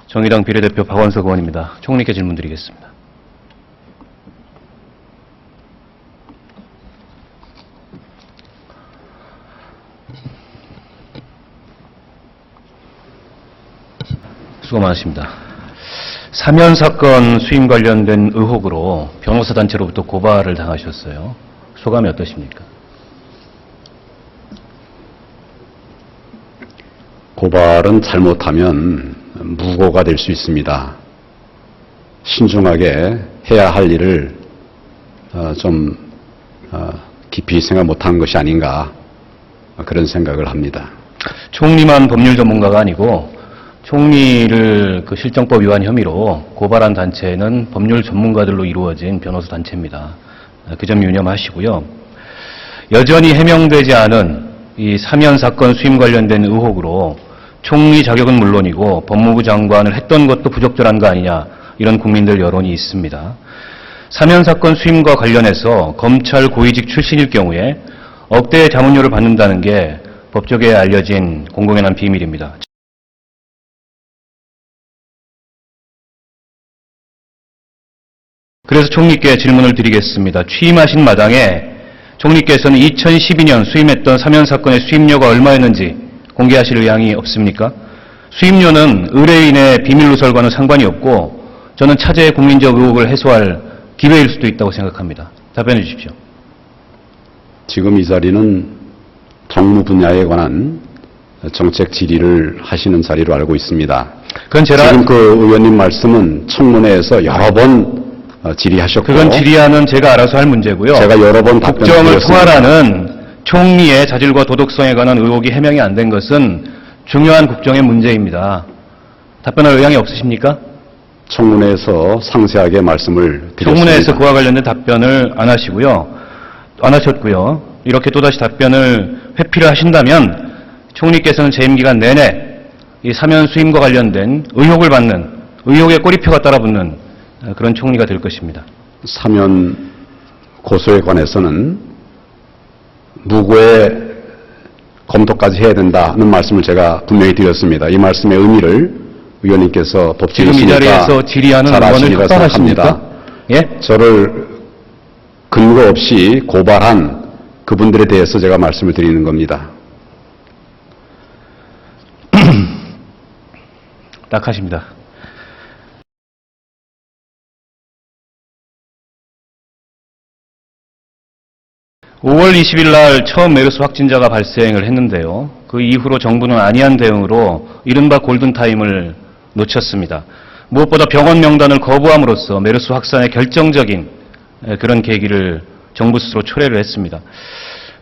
정의당 비례대표 박원석 의원입니다. 총리께 질문드리겠습니다. 수고 많으십니다. 사면 사건 수임 관련된 의혹으로 변호사 단체로부터 고발을 당하셨어요. 소감이 어떠십니까? 고발은 잘못하면 무고가 될 수 있습니다. 신중하게 해야 할 일을 좀 깊이 생각 못한 것이 아닌가 그런 생각을 합니다. 총리만 법률 전문가가 아니고 총리를 실정법 위반 혐의로 고발한 단체는 법률 전문가들로 이루어진 변호사 단체입니다. 그 점 유념하시고요. 여전히 해명되지 않은 이 사면 사건 수임 관련된 의혹으로 총리 자격은 물론이고 법무부 장관을 했던 것도 부적절한 거 아니냐, 이런 국민들 여론이 있습니다. 사면 사건 수임과 관련해서 검찰 고위직 출신일 경우에 억대의 자문료를 받는다는 게 법조계에 알려진 공공연한 비밀입니다. 그래서 총리께 질문을 드리겠습니다. 취임하신 마당에 총리께서는 2012년 수임했던 사면 사건의 수임료가 얼마였는지 공개하실 의향이 없습니까? 수임료는 의뢰인의 비밀 누설과는 상관이 없고 저는 차제의 국민적 의혹을 해소할 기회일 수도 있다고 생각합니다. 답변해 주십시오. 지금 이 자리는 정무 분야에 관한 정책 질의를 하시는 자리로 알고 있습니다. 그건 지금 그 의원님 말씀은 청문회에서 여러 번 질의하셨고, 그건 질의하는 제가 알아서 할 문제고요. 제가 여러 번 국정을 통할하는 총리의 자질과 도덕성에 관한 의혹이 해명이 안 된 것은 중요한 국정의 문제입니다. 답변할 의향이 없으십니까? 청문회에서 상세하게 말씀을 드렸습니다. 청문회에서 그와 관련된 답변을 안 하셨고요. 이렇게 또다시 답변을 회피를 하신다면 총리께서는 재임 기간 내내 이 사면 수임과 관련된 의혹을 받는, 의혹의 꼬리표가 따라붙는 그런 총리가 될 것입니다. 사면 고소에 관해서는 무고의 검토까지 해야 된다는 말씀을 제가 분명히 드렸습니다. 이 말씀의 의미를 의원님께서 법칙이 지금 이 있으니까 자리에서 질의하는 잘 의원을 아시리라 협박하십니까? 생각합니다. 예? 저를 근거 없이 고발한 그분들에 대해서 제가 말씀을 드리는 겁니다. 딱하십니다. (5월 20일) 날 처음 메르스 확진자가 발생을 했는데요. 그 이후로 정부는 안이한 대응으로 이른바 골든타임을 놓쳤습니다. 무엇보다 병원 명단을 거부함으로써 메르스 확산의 결정적인 그런 계기를 정부 스스로 초래를 했습니다.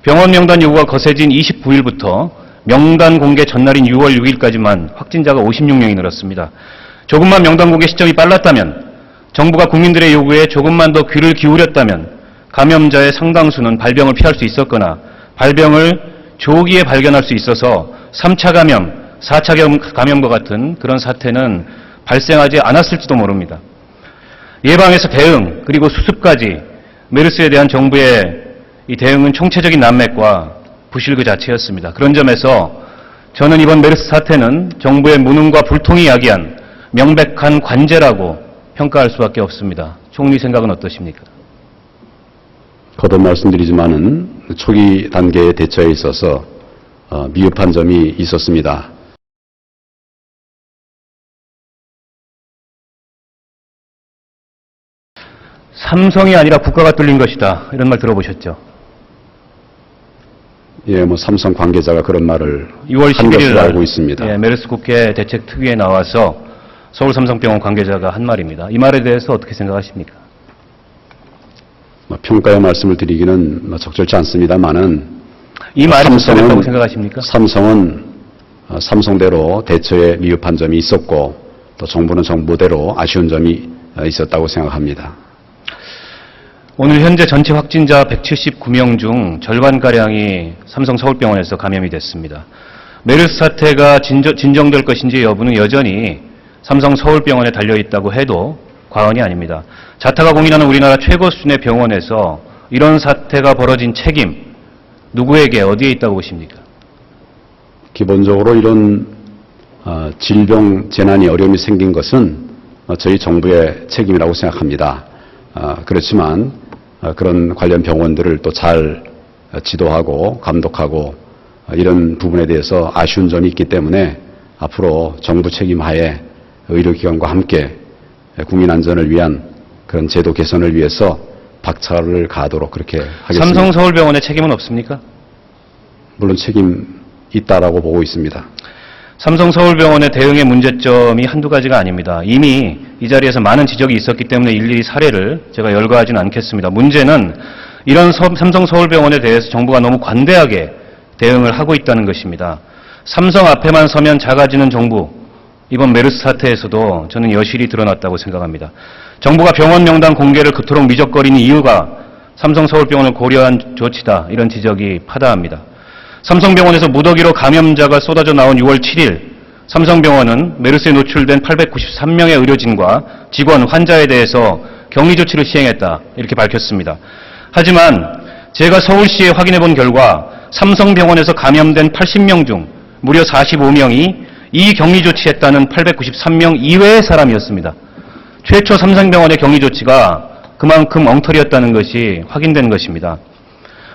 병원 명단 요구가 거세진 29일부터 명단 공개 전날인 6월 6일까지만 확진자가 56명이 늘었습니다. 조금만 명단 공개 시점이 빨랐다면, 정부가 국민들의 요구에 조금만 더 귀를 기울였다면 감염자의 상당수는 발병을 피할 수 있었거나 발병을 조기에 발견할 수 있어서 3차 감염, 4차 감염과 같은 그런 사태는 발생하지 않았을지도 모릅니다. 예방에서 대응, 그리고 수습까지 메르스에 대한 정부의 이 대응은 총체적인 난맥과 부실 그 자체였습니다. 그런 점에서 저는 이번 메르스 사태는 정부의 무능과 불통이 야기한 명백한 관제라고 평가할 수밖에 없습니다. 총리 생각은 어떠십니까? 거듭 말씀드리지만은 초기 단계의 대처에 있어서 미흡한 점이 있었습니다. 삼성이 아니라 국가가 뚫린 것이다, 이런 말 들어보셨죠? 예, 삼성 관계자가 그런 말을 6월 한 11일 것으로 날 알고 있습니다. 예, 메르스 국회 대책 특위에 나와서 서울 삼성병원 관계자가 한 말입니다. 이 말에 대해서 어떻게 생각하십니까? 평가의 말씀을 드리기는 적절치 않습니다만은 이 말이 적절했다고 생각하십니까? 삼성은 삼성대로 대처에 미흡한 점이 있었고 또 정부는 정부대로 아쉬운 점이 있었다고 생각합니다. 오늘 현재 전체 확진자 179명 중 절반가량이 삼성 서울병원에서 감염이 됐습니다. 메르스 사태가 진정될 것인지 여부는 여전히 삼성 서울병원에 달려있다고 해도 과언이 아닙니다. 자타가 공인하는 우리나라 최고 수준의 병원에서 이런 사태가 벌어진 책임, 누구에게 어디에 있다고 보십니까? 기본적으로 이런 질병 재난이 어려움이 생긴 것은 저희 정부의 책임이라고 생각합니다. 그렇지만 그런 관련 병원들을 또 잘 지도하고 감독하고 이런 부분에 대해서 아쉬운 점이 있기 때문에 앞으로 정부 책임하에 의료기관과 함께 국민 안전을 위한 그런 제도 개선을 위해서 박차를 가하도록 그렇게 하겠습니다. 삼성서울병원의 책임은 없습니까? 물론 책임 있다라고 보고 있습니다. 삼성서울병원의 대응의 문제점이 한두 가지가 아닙니다. 이미 이 자리에서 많은 지적이 있었기 때문에 일일이 사례를 제가 열거하지는 않겠습니다. 문제는 이런 삼성서울병원에 대해서 정부가 너무 관대하게 대응을 하고 있다는 것입니다. 삼성 앞에만 서면 작아지는 정부, 이번 메르스 사태에서도 저는 여실히 드러났다고 생각합니다. 정부가 병원 명단 공개를 그토록 미적거리는 이유가 삼성서울병원을 고려한 조치다, 이런 지적이 파다합니다. 삼성병원에서 무더기로 감염자가 쏟아져 나온 6월 7일 삼성병원은 메르스에 노출된 893명의 의료진과 직원, 환자에 대해서 격리 조치를 시행했다, 이렇게 밝혔습니다. 하지만 제가 서울시에 확인해 본 결과 삼성병원에서 감염된 80명 중 무려 45명이 이 격리 조치했다는 893명 이외의 사람이었습니다. 최초 삼성병원의 격리 조치가 그만큼 엉터리였다는 것이 확인된 것입니다.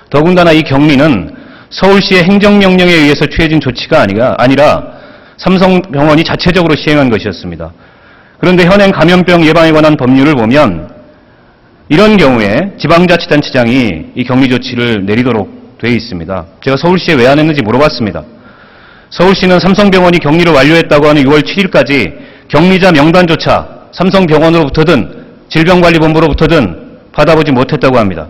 더군다나 이 격리는 서울시의 행정명령에 의해서 취해진 조치가 아니라 삼성병원이 자체적으로 시행한 것이었습니다. 그런데 현행 감염병 예방에 관한 법률을 보면 이런 경우에 지방자치단체장이 이 격리 조치를 내리도록 되어 있습니다. 제가 서울시에 왜 안 했는지 물어봤습니다. 서울시는 삼성병원이 격리를 완료했다고 하는 6월 7일까지 격리자 명단조차 삼성병원으로부터든 질병관리본부로부터든 받아보지 못했다고 합니다.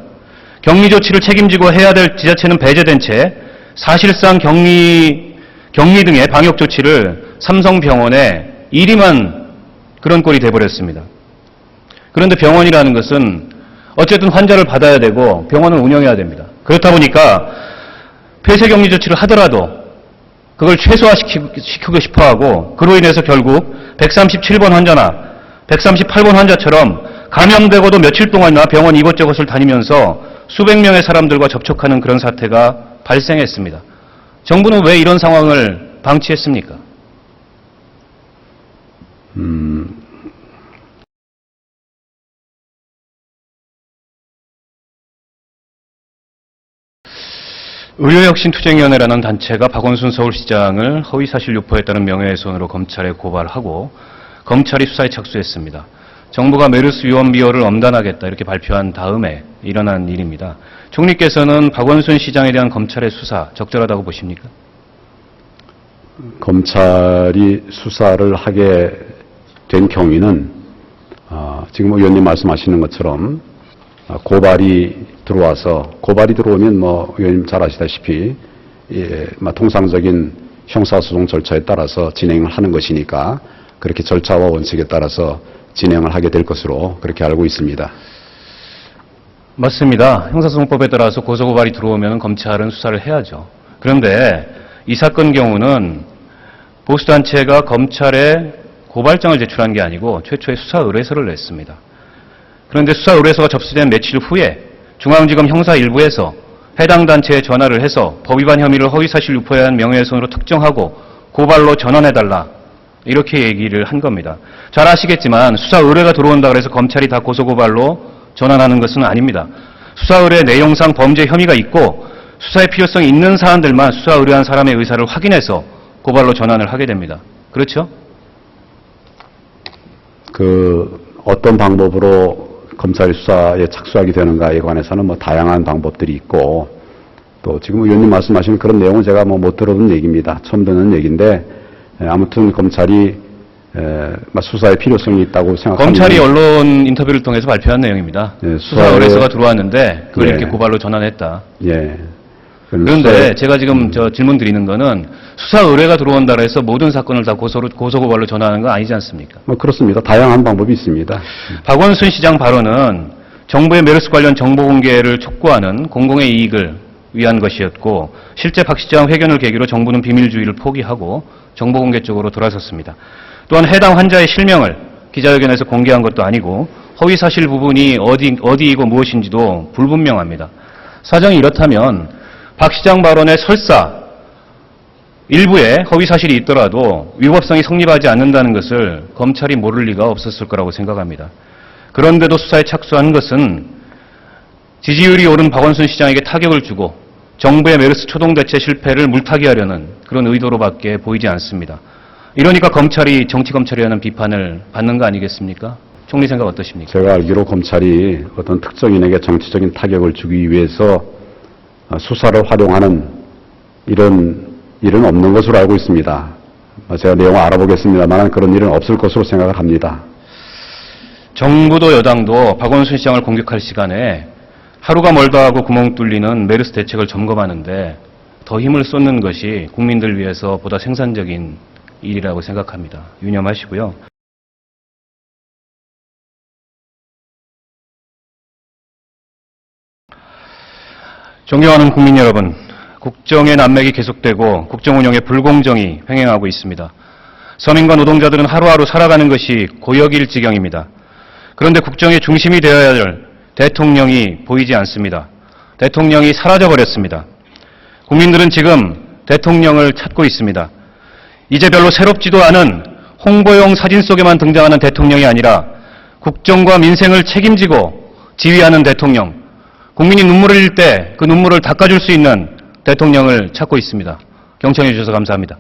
격리 조치를 책임지고 해야 될 지자체는 배제된 채 사실상 격리 등의 방역 조치를 삼성병원에 일임한 그런 꼴이 돼버렸습니다. 그런데 병원이라는 것은 어쨌든 환자를 받아야 되고 병원을 운영해야 됩니다. 그렇다 보니까 폐쇄 격리 조치를 하더라도 그걸 최소화시키고 싶어하고 그로 인해서 결국 137번 환자나 138번 환자처럼 감염되고도 며칠 동안이나 병원 이곳저곳을 다니면서 수백 명의 사람들과 접촉하는 그런 사태가 발생했습니다. 정부는 왜 이런 상황을 방치했습니까? 의료혁신투쟁위원회라는 단체가 박원순 서울시장을 허위사실 유포했다는 명예훼손으로 검찰에 고발하고 검찰이 수사에 착수했습니다. 정부가 메르스 위험 비율을 엄단하겠다 이렇게 발표한 다음에 일어난 일입니다. 총리께서는 박원순 시장에 대한 검찰의 수사 적절하다고 보십니까? 검찰이 수사를 하게 된 경위는 지금 의원님 말씀하시는 것처럼 고발이 들어오면 의원님 잘 아시다시피 통상적인 형사소송 절차에 따라서 진행을 하는 것이니까 그렇게 절차와 원칙에 따라서 진행을 하게 될 것으로 그렇게 알고 있습니다. 맞습니다. 형사소송법에 따라서 고소고발이 들어오면 검찰은 수사를 해야죠. 그런데 이 사건 경우는 보수단체가 검찰에 고발장을 제출한 게 아니고 최초의 수사 의뢰서를 냈습니다. 그런데 수사 의뢰서가 접수된 며칠 후에 중앙지검 형사 1부에서 해당 단체에 전화를 해서 법 위반 혐의를 허위사실 유포에 한 명예훼손으로 특정하고 고발로 전환해달라 이렇게 얘기를 한 겁니다. 잘 아시겠지만 수사 의뢰가 들어온다 그래서 검찰이 다 고소고발로 전환하는 것은 아닙니다. 수사 의뢰 내용상 범죄 혐의가 있고 수사의 필요성이 있는 사안들만 수사 의뢰한 사람의 의사를 확인해서 고발로 전환을 하게 됩니다. 그렇죠? 어떤 방법으로 검찰이 수사에 착수하게 되는가에 관해서는 다양한 방법들이 있고 또 지금 의원님 말씀하신 그런 내용은 제가 못 들어본 얘기입니다. 처음 듣는 얘기인데 아무튼 검찰이 수사의 필요성이 있다고 생각합니다. 검찰이 언론 인터뷰를 통해서 발표한 내용입니다. 수사 의뢰서가 들어왔는데 그걸 이렇게 고발로 전환했다. 그런데 제가 지금 질문 드리는 거는 수사 의뢰가 들어온다 해서 모든 사건을 다 고소고발로 전환하는 건 아니지 않습니까? 그렇습니다. 다양한 방법이 있습니다. 박원순 시장 발언은 정부의 메르스 관련 정보 공개를 촉구하는 공공의 이익을 위한 것이었고 실제 박 시장 회견을 계기로 정부는 비밀주의를 포기하고 정보 공개 쪽으로 돌아섰습니다. 또한 해당 환자의 실명을 기자회견에서 공개한 것도 아니고 허위사실 부분이 어디이고 무엇인지도 불분명합니다. 사정이 이렇다면 박 시장 발언에 설사 일부에 허위 사실이 있더라도 위법성이 성립하지 않는다는 것을 검찰이 모를 리가 없었을 거라고 생각합니다. 그런데도 수사에 착수한 것은 지지율이 오른 박원순 시장에게 타격을 주고 정부의 메르스 초동 대체 실패를 물타기하려는 그런 의도로밖에 보이지 않습니다. 이러니까 검찰이 정치검찰이라는 비판을 받는 거 아니겠습니까? 총리 생각 어떠십니까? 제가 알기로 검찰이 어떤 특정인에게 정치적인 타격을 주기 위해서 수사를 활용하는 이런 일은 없는 것으로 알고 있습니다. 제가 내용을 알아보겠습니다만 그런 일은 없을 것으로 생각을 합니다. 정부도 여당도 박원순 시장을 공격할 시간에 하루가 멀다 하고 구멍 뚫리는 메르스 대책을 점검하는데 더 힘을 쏟는 것이 국민들 위해서 보다 생산적인 일이라고 생각합니다. 유념하시고요. 존경하는 국민 여러분, 국정의 난맥이 계속되고 국정 운영의 불공정이 횡행하고 있습니다. 서민과 노동자들은 하루하루 살아가는 것이 고역일 지경입니다. 그런데 국정의 중심이 되어야 할 대통령이 보이지 않습니다. 대통령이 사라져버렸습니다. 국민들은 지금 대통령을 찾고 있습니다. 이제 별로 새롭지도 않은 홍보용 사진 속에만 등장하는 대통령이 아니라 국정과 민생을 책임지고 지휘하는 대통령, 국민이 눈물을 흘릴 때 그 눈물을 닦아줄 수 있는 대통령을 찾고 있습니다. 경청해 주셔서 감사합니다.